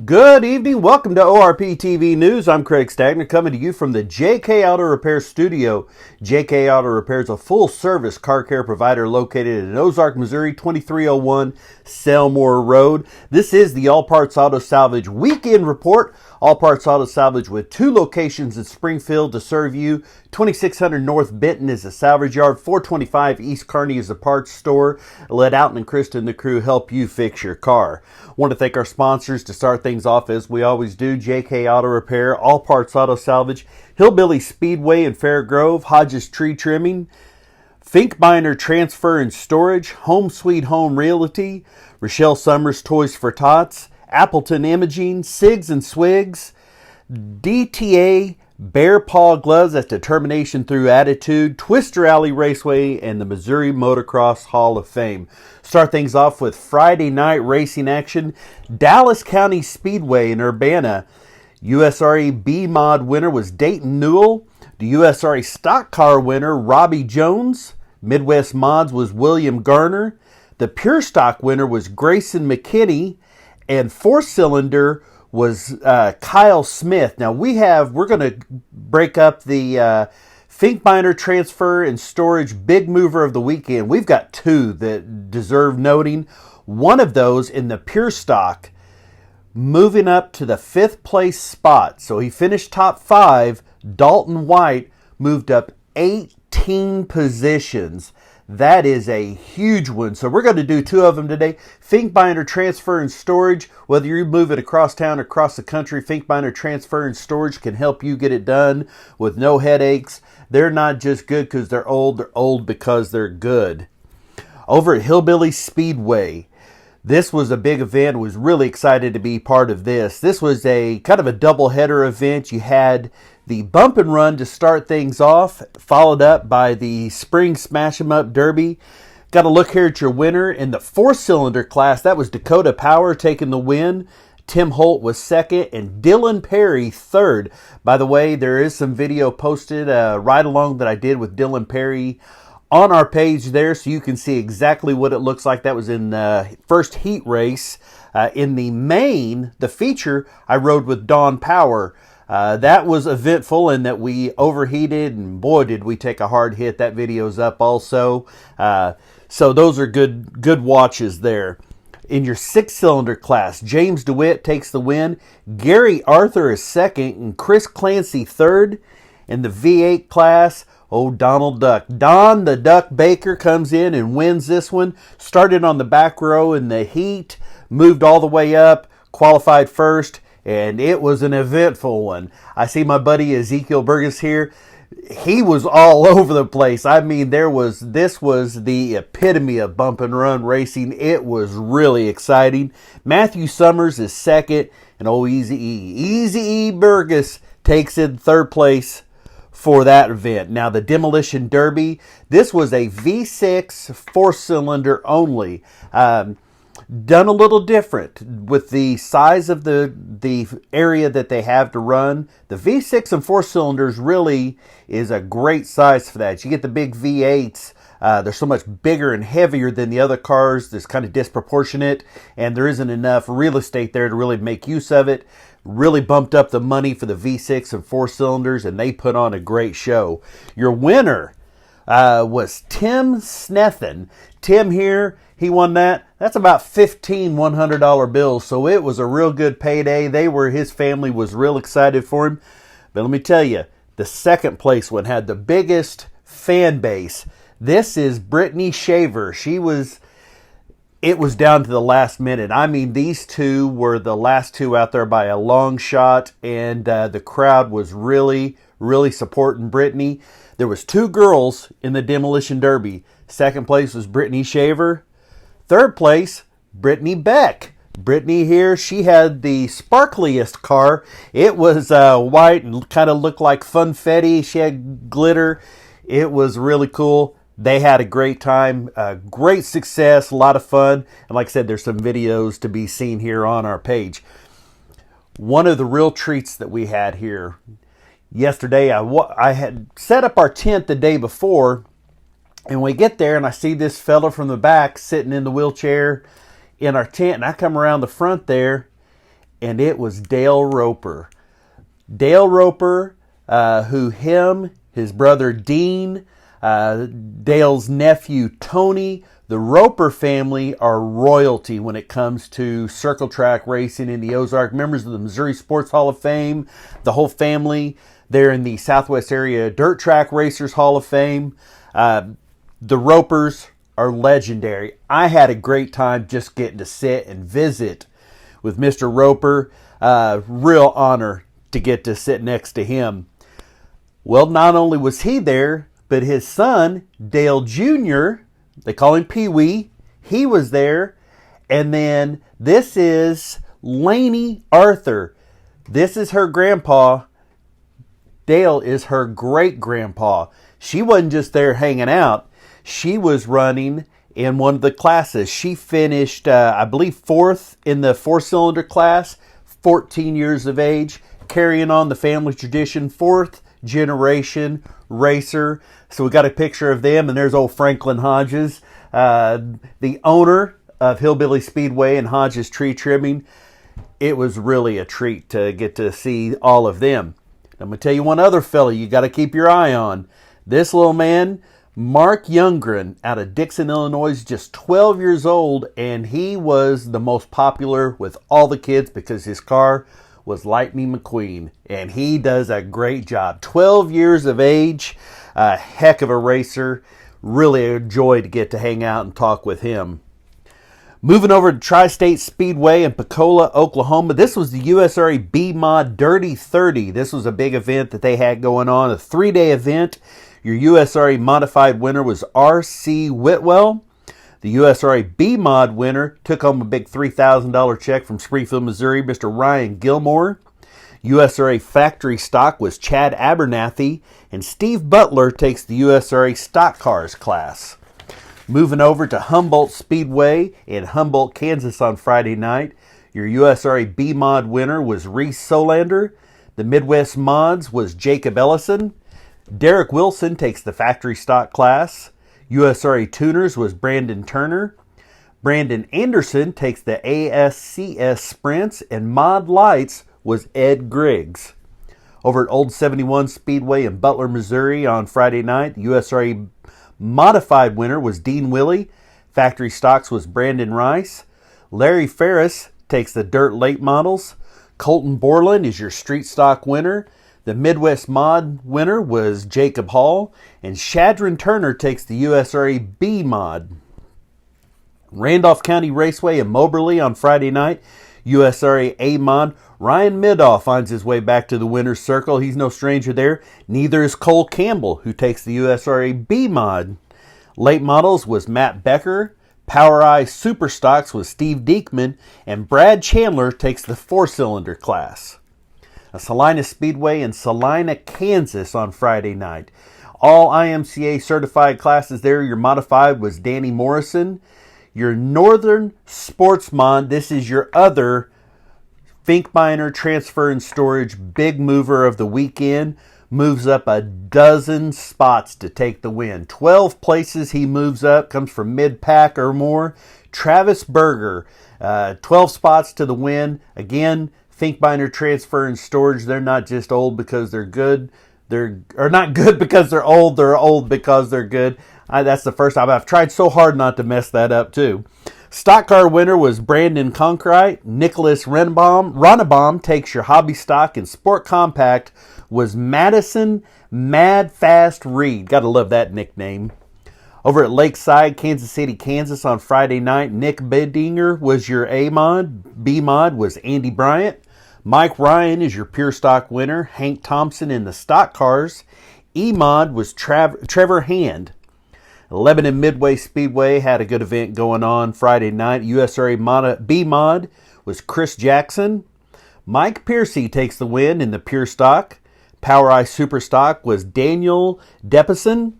Good evening. Welcome to ORP TV News. I'm Craig Stagner coming to you from the JK Auto Repair Studio. JK Auto Repair is a full-service car care provider located in Ozark, Missouri, 2301 Selmore Road. This is the All Parts Auto Salvage Weekend Report. All Parts Auto Salvage with 2 locations in Springfield to serve you. 2600 North Benton is a salvage yard. 425 East Kearney is a parts store. Let Alton and Krista and the crew help you fix your car. Want to thank our sponsors to start things off as we always do. JK Auto Repair, All Parts Auto Salvage, Hillbilly Speedway in Fairgrove, Hodges Tree Trimming, Finkbeiner Transfer and Storage, Home Sweet Home Realty, Rochelle Summers Toys for Tots, Appleton Imaging, Sigs and Swigs, DTA Bear Paw Gloves, that's Determination Through Attitude, Twister Alley Raceway, and the Missouri Motocross Hall of Fame. Start things off with Friday night racing action. Dallas County Speedway in Urbana. USRA B-Mod winner was Dayton Newell. The USRA Stock Car winner, Robbie Jones. Midwest Mods was William Garner. The Pure Stock winner was Grayson McKinney. And 4-cylinder was Kyle Smith. Now we're going to break up the Finkbeiner Transfer and Storage Big Mover of the Weekend. We've got 2 that deserve noting. One of those in the Pure Stock, moving up to the 5th place spot. So he finished top 5. Dalton White moved up 18 positions. That is a huge one. So we're going to do 2 of them today. Finkbeiner Transfer and Storage. Whether you're moving across town or across the country, Finkbeiner Transfer and Storage can help you get it done with no headaches. They're not just good because they're old because they're good. Over at Hillbilly Speedway, this was a big event. Was really excited to be part of this. This was a kind of a double-header event. You had the bump and run to start things off, followed up by the Spring Smash 'em Up Derby. Got a look here at your winner in the 4-cylinder class. That was Dakota Power taking the win. Tim Holt was second, and Dylan Perry third. By the way, there is some video posted right along that I did with Dylan Perry on our page there, so you can see exactly what it looks like. That was in the first heat race. In the main, the feature, I rode with Don Power. That was eventful in that we overheated, and boy, did we take a hard hit. That video's up also. So those are good watches there. In your 6-cylinder class, James DeWitt takes the win. Gary Arthur is second, and Chris Clancy third. In the V8 class, Donald Duck. Don the Duck Baker comes in and wins this one. Started on the back row in the heat, moved all the way up, qualified first, and it was an eventful one. I see my buddy Ezekiel Burgess here. He was all over the place. I mean, this was the epitome of bump and run racing. It was really exciting. Matthew Summers is second, and Easy E Burgess takes in 3rd place for that event. Now, the Demolition Derby, this was a V6 4-cylinder only. Done a little different with the size of the area that they have to run. The V6 and 4-cylinders really is a great size for that. You get the big V8s. They're so much bigger and heavier than the other cars. That's kind of disproportionate, and there isn't enough real estate there to really make use of it. Really bumped up the money for the V6 and 4-cylinders, and they put on a great show. Your winner was Tim Snethen. Tim here, he won that. That's about 15 $100 bills, so it was a real good payday. His family was real excited for him. But let me tell you, the 2nd place one had the biggest fan base. This is Brittany Shaver. It was down to the last minute. I mean, these 2 were the last 2 out there by a long shot, and the crowd was really, really supporting Brittany. There was 2 girls in the Demolition Derby. 2nd place was Brittany Shaver. 3rd place, Brittany Beck. Brittany here, she had the sparkliest car. It was white and kind of looked like funfetti. She had glitter. It was really cool. They had a great time, great success, a lot of fun. And like I said, there's some videos to be seen here on our page. One of the real treats that we had here yesterday, I had set up our tent the day before, and we get there and I see this fella from the back sitting in the wheelchair in our tent, and I come around the front there and it was Dale Roper. Dale Roper, his brother Dean, Dale's nephew Tony, the Roper family are royalty when it comes to circle track racing in the Ozark. Members of the Missouri Sports Hall of Fame, the whole family. They're in the Southwest Area Dirt Track Racers Hall of Fame. The Ropers are legendary. I had a great time just getting to sit and visit with Mr. Roper. Real honor to get to sit next to him. Well, not only was he there, but his son, Dale Jr., they call him Pee-wee, he was there. And then this is Lainey Arthur. This is her grandpa. Dale is her great-grandpa. She wasn't just there hanging out. She was running in one of the classes. She finished, I believe, 4th in the 4-cylinder class, 14 years of age, carrying on the family tradition, 4th generation racer. So we got a picture of them, and there's old Franklin Hodges, the owner of Hillbilly Speedway and Hodges Tree Trimming. It was really a treat to get to see all of them. I'm going to tell you one other fella you got to keep your eye on. This little man, Mark Youngren, out of Dixon, Illinois, is just 12 years old, and he was the most popular with all the kids because his car was Lightning McQueen, and he does a great job. 12 years of age, a heck of a racer. Really a joy to get to hang out and talk with him. Moving over to Tri-State Speedway in Pecola, Oklahoma. This was the USRA B-Mod Dirty 30. This was a big event that they had going on, a 3-day event. Your USRA Modified winner was R.C. Whitwell. The USRA B-Mod winner took home a big $3,000 check from Springfield, Missouri, Mr. Ryan Gilmore. USRA Factory Stock was Chad Abernathy, and Steve Butler takes the USRA Stock Cars class. Moving over to Humboldt Speedway in Humboldt, Kansas on Friday night. Your USRA B-Mod winner was Reese Solander. The Midwest Mods was Jacob Ellison. Derek Wilson takes the Factory Stock class. USRA Tuners was Brandon Turner. Brandon Anderson takes the ASCS Sprints, and Mod Lights was Ed Griggs. Over at Old 71 Speedway in Butler, Missouri on Friday night, the USRA Modified winner was Dean Willey. Factory Stocks was Brandon Rice. Larry Ferris takes the Dirt Late Models. Colton Borland is your Street Stock winner. The Midwest Mod winner was Jacob Hall, and Shadron Turner takes the USRA B Mod. Randolph County Raceway in Moberly on Friday night, USRA A Mod. Ryan Midoff finds his way back to the winner's circle. He's no stranger there. Neither is Cole Campbell, who takes the USRA B Mod. Late Models was Matt Becker. Power Eye Super Stocks was Steve Diekman, and Brad Chandler takes the 4-cylinder class. Salina Speedway in Salina, Kansas on Friday night. All IMCA certified classes there. Your modified was Danny Morrison. Your Northern Sportsmon, this is your other Finkbeiner Transfer and Storage big mover of the weekend, moves up a dozen spots to take the win. 12 places he moves up, comes from mid-pack or more. Travis Berger, 12 spots to the win. Again, Finkbeiner Transfer and Storage, they're not just old because they're good. They're not good because they're old because they're good. That's the first time. I've tried so hard not to mess that up too. Stock car winner was Brandon Conkrite. Nicholas Ronnebaum takes your hobby stock, and Sport Compact was Madison Mad Fast Reed. Gotta love that nickname. Over at Lakeside, Kansas City, Kansas on Friday night, Nick Bidinger was your A-Mod. B-Mod was Andy Bryant. Mike Ryan is your Pure Stock winner. Hank Thompson in the Stock Cars. E-Mod was Trevor Hand. Lebanon Midway Speedway had a good event going on Friday night. USRA B-Mod was Chris Jackson. Mike Piercy takes the win in the Pure Stock. Power Eye Super Stock was Daniel Deason,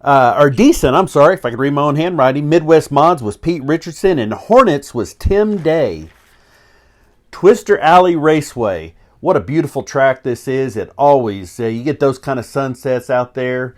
if I could read my own handwriting. Midwest Mods was Pete Richardson, and Hornets was Tim Day. Twister Alley Raceway. What a beautiful track this is. It always, you get those kind of sunsets out there.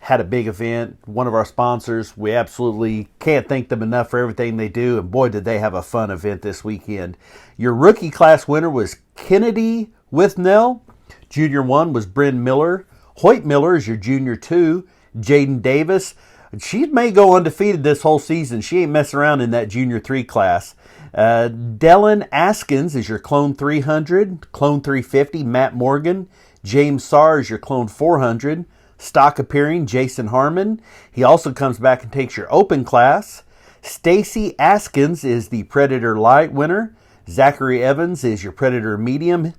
had a big event. One of our sponsors, we absolutely can't thank them enough for everything they do. And boy, did they have a fun event this weekend. Your rookie class winner was Kennedy Withnell. Junior 1 was Bryn Miller. Hoyt Miller is your Junior 2. Jaden Davis. She may go undefeated this whole season. She ain't messing around in that Junior 3 class. Dylan Askins is your Clone 300. Clone 350, Matt Morgan. James Sarr is your Clone 400. Stock appearing, Jason Harmon. He also comes back and takes your open class. Stacy Askins is the Predator Light winner. Zachary Evans is your Predator Medium.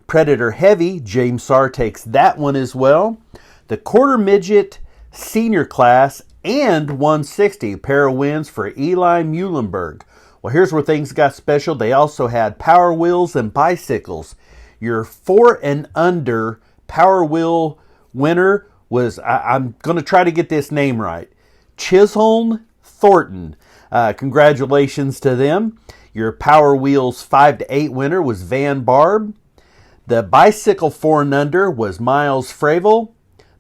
Predator Heavy, James Sarr takes that one as well. The Quarter Midget Senior class and 160, pair of wins for Eli Muhlenberg. Well, here's where things got special. They also had Power Wheels and Bicycles. Your 4 and under Power Wheel winner was, I'm going to try to get this name right, Chisholm Thornton. Congratulations to them. Your Power Wheels 5 to 8 winner was Van Barb. The Bicycle 4 and under was Miles Fravel.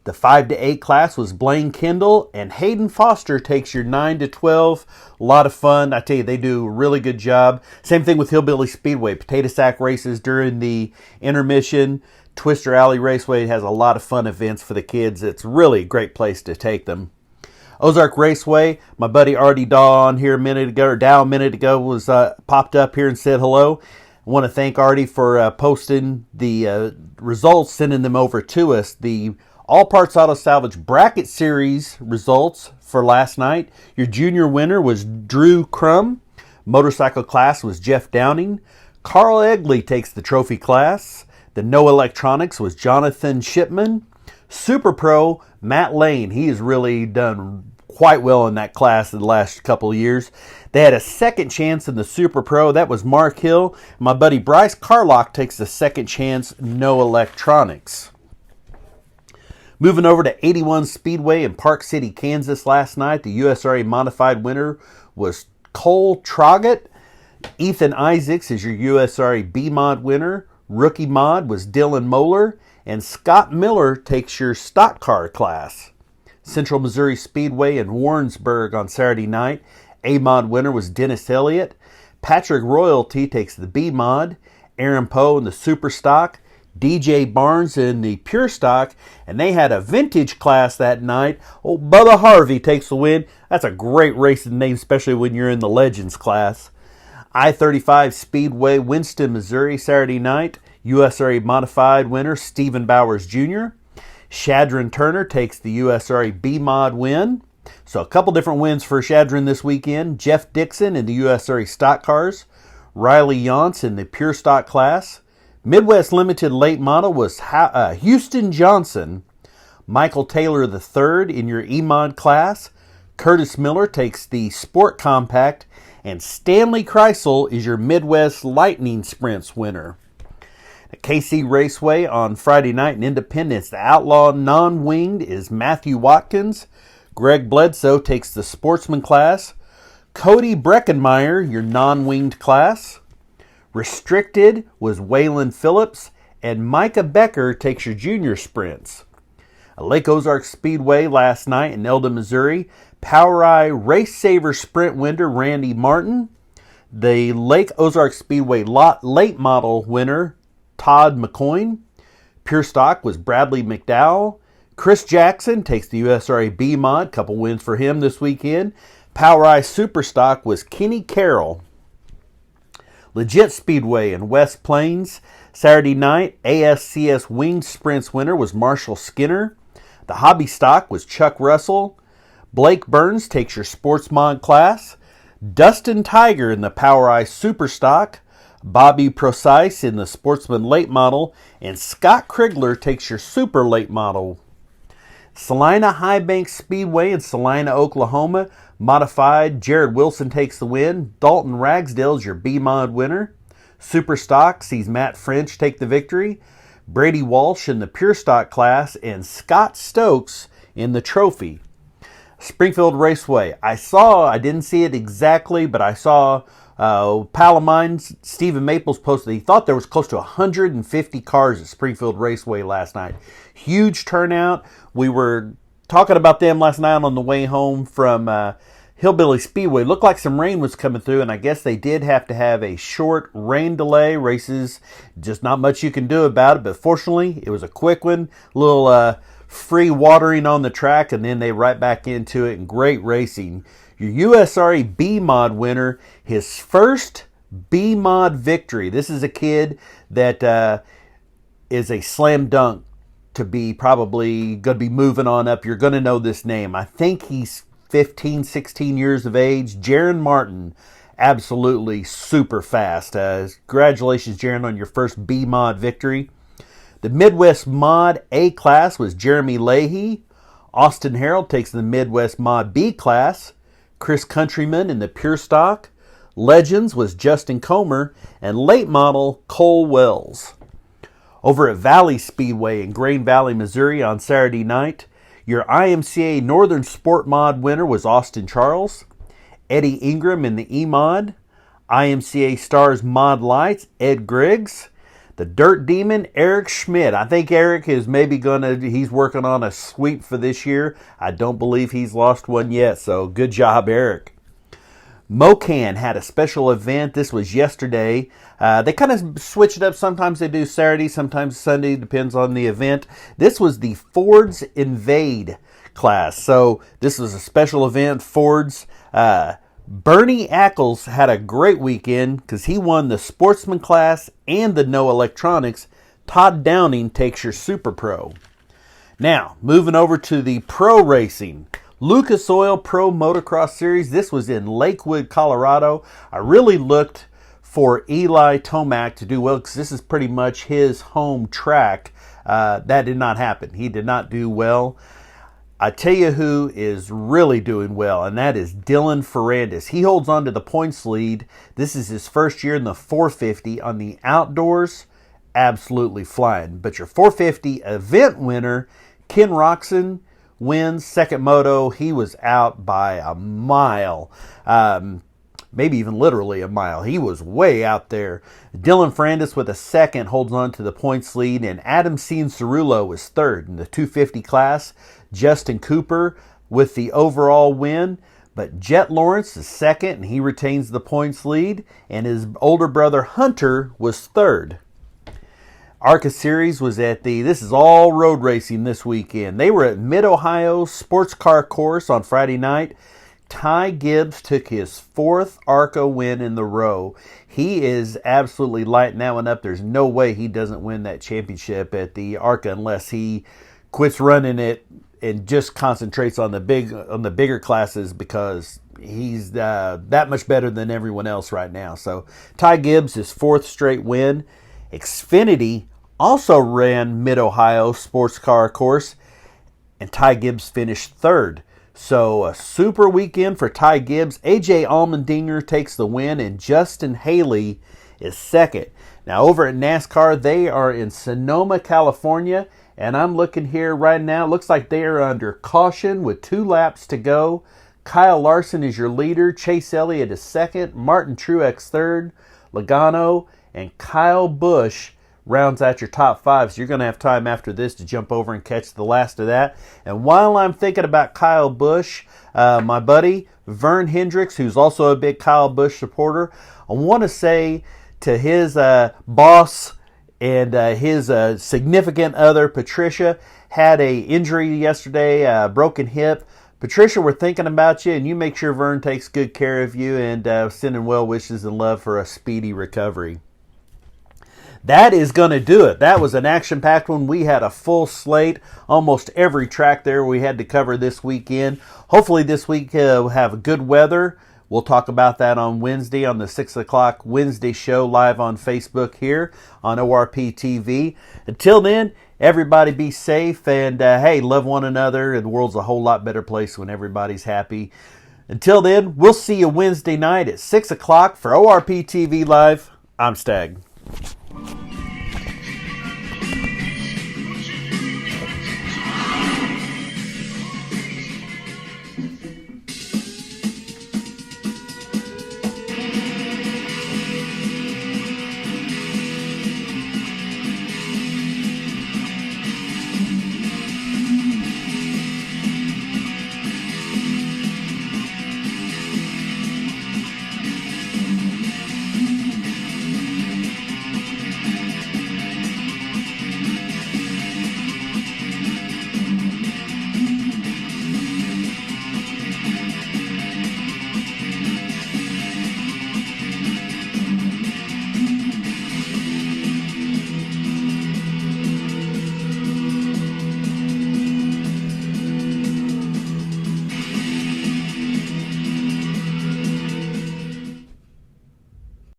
The 5 to 8 class was Blaine Kendall, and Hayden Foster takes your 9 to 12. A lot of fun. I tell you, they do a really good job. Same thing with Hillbilly Speedway. Potato sack races during the intermission. Twister Alley Raceway has a lot of fun events for the kids. It's really a great place to take them. Ozark Raceway, my buddy Artie Dow on here a minute ago was popped up here and said hello. I want to thank Artie for posting the results, sending them over to us. The All Parts Auto Salvage Bracket Series results for last night. Your junior winner was Drew Crum. Motorcycle class was Jeff Downing. Carl Egley takes the trophy class. The No Electronics was Jonathan Shipman. Super Pro, Matt Lane. He has really done quite well in that class in the last couple of years. They had a second chance in the Super Pro. That was Mark Hill. My buddy Bryce Carlock takes the second chance, No Electronics. Moving over to 81 Speedway in Park City, Kansas last night, the USRA modified winner was Cole Troggett. Ethan Isaacs is your USRA B-Mod winner. Rookie Mod was Dylan Moeller. And Scott Miller takes your stock car class. Central Missouri Speedway in Warrensburg on Saturday night, A-Mod winner was Dennis Elliott. Patrick Royalty takes the B-Mod. Aaron Poe in the Super Stock. DJ Barnes in the Pure Stock, and they had a vintage class that night. Old Bubba Harvey takes the win. That's a great racing name, especially when you're in the Legends class. I-35 Speedway, Winston, Missouri, Saturday night. USRA Modified winner, Stephen Bowers Jr. Shadron Turner takes the USRA B-Mod win. So a couple different wins for Shadron this weekend. Jeff Dixon in the USRA Stock Cars. Riley Yance in the Pure Stock class. Midwest Limited Late Model was Houston Johnson. Michael Taylor III in your E-Mod class. Curtis Miller takes the Sport Compact. And Stanley Kreisel is your Midwest Lightning Sprints winner. At KC Raceway on Friday night in Independence, the Outlaw Non-Winged is Matthew Watkins. Greg Bledsoe takes the Sportsman class. Cody Breckenmeyer, your Non-Winged class. Restricted was Waylon Phillips, and Micah Becker takes your junior sprints. At Lake Ozark Speedway last night in Eldon, Missouri, PowerEye Race Saver Sprint winner Randy Martin. The Lake Ozark Speedway Late Model winner Todd McCoyne. Pure Stock was Bradley McDowell. Chris Jackson takes the USRA B-Mod, couple wins for him this weekend. PowerEye Super Stock was Kenny Carroll. Legit Speedway in West Plains, Saturday night, ASCS Winged Sprints winner was Marshall Skinner. The Hobby Stock was Chuck Russell. Blake Burns takes your Sports Mod class. Dustin Tiger in the PowerEye Super Stock. Bobby Precise in the Sportsman Late Model. And Scott Krigler takes your Super Late Model. Salina High Bank Speedway in Salina, Oklahoma. Modified, Jared Wilson takes the win. Dalton Ragsdale is your B-Mod winner. Super Stock sees Matt French take the victory. Brady Walsh in the Pure Stock class. And Scott Stokes in the Trophy. Springfield Raceway. I didn't see it exactly, but I saw pal of mine, Stephen Maples, posted he thought there was close to 150 cars at Springfield Raceway last night. Huge turnout. We were talking about them last night on the way home from Hillbilly Speedway. Looked like some rain was coming through, and I guess they did have to have a short rain delay. Races, just not much you can do about it, but fortunately, it was a quick one. A little free watering on the track, and then they right back into it, and great racing. Your USRA B-Mod winner, his first B-Mod victory. This is a kid that is a slam dunk to be probably going to be moving on up. You're going to know this name. I think he's 15, 16 years of age. Jaron Martin, absolutely super fast. Congratulations, Jaron, on your first B-Mod victory. The Midwest Mod A class was Jeremy Leahy. Austin Harold takes the Midwest Mod B class. Chris Countryman in the Pure Stock. Legends was Justin Comer, and late model Cole Wells. Over at Valley Speedway in Grain Valley, Missouri on Saturday night, your IMCA Northern Sport Mod winner was Austin Charles. Eddie Ingram in the E-Mod. IMCA Stars Mod Lights, Ed Griggs. The Dirt Demon, Eric Schmidt. I think Eric is maybe he's working on a sweep for this year. I don't believe he's lost one yet, so good job, Eric. Mocan had a special event. This was yesterday. They kind of switch it up. Sometimes they do Saturday, sometimes Sunday. Depends on the event. This was the Ford's Invade class. So this was a special event. Ford's. Bernie Ackles had a great weekend because he won the Sportsman class and the No Electronics. Todd Downing takes your Super Pro. Now, moving over to the pro racing. Lucas Oil Pro Motocross Series. This was in Lakewood, Colorado. I really looked for Eli Tomac to do well because this is pretty much his home track. That did not happen. He did not do well. I tell you who is really doing well, and that is Dylan Ferrandis. He holds on to the points lead. This is his first year in the 450 on the outdoors. Absolutely flying. But your 450 event winner, Ken Roxon, wins second moto. He was out by a mile, maybe even literally a mile. He was way out there. Dylan Ferrandis with a second holds on to the points lead, and Adam Cianciarulo was third in the 250 class. Justin Cooper with the overall win, but Jet Lawrence is second, and he retains the points lead, and his older brother Hunter was third. ARCA Series was this is all road racing this weekend. They were at Mid-Ohio Sports Car Course on Friday night. Ty Gibbs took his fourth ARCA win in the row. He is absolutely lighting that one up. There's no way he doesn't win that championship at the ARCA unless he quits running it and just concentrates on the bigger classes because he's that much better than everyone else right now. So Ty Gibbs, his fourth straight win. Xfinity also ran Mid-Ohio Sports Car Course, and Ty Gibbs finished third. So a super weekend for Ty Gibbs. AJ Allmendinger takes the win, and Justin Haley is second. Now over at NASCAR, they are in Sonoma, California, and I'm looking here right now. It looks like they are under caution with 2 laps to go. Kyle Larson is your leader. Chase Elliott is second. Martin Truex third. Logano and Kyle Busch rounds out your top 5. So you're going to have time after this to jump over and catch the last of that. And while I'm thinking about Kyle Busch, my buddy Vern Hendricks, who's also a big Kyle Busch supporter, I want to say to his boss and his significant other, Patricia, had a injury yesterday, broken hip. Patricia, we're thinking about you, and you make sure Vern takes good care of you, and sending well wishes and love for a speedy recovery. That is going to do it. That was an action-packed one. We had a full slate. Almost every track there we had to cover this weekend. Hopefully this week we'll have good weather. We'll talk about that on Wednesday on the 6 o'clock Wednesday show live on Facebook here on ORP TV. Until then, everybody be safe and, hey, love one another. The world's a whole lot better place when everybody's happy. Until then, we'll see you Wednesday night at 6 o'clock for ORP TV Live. I'm Stag.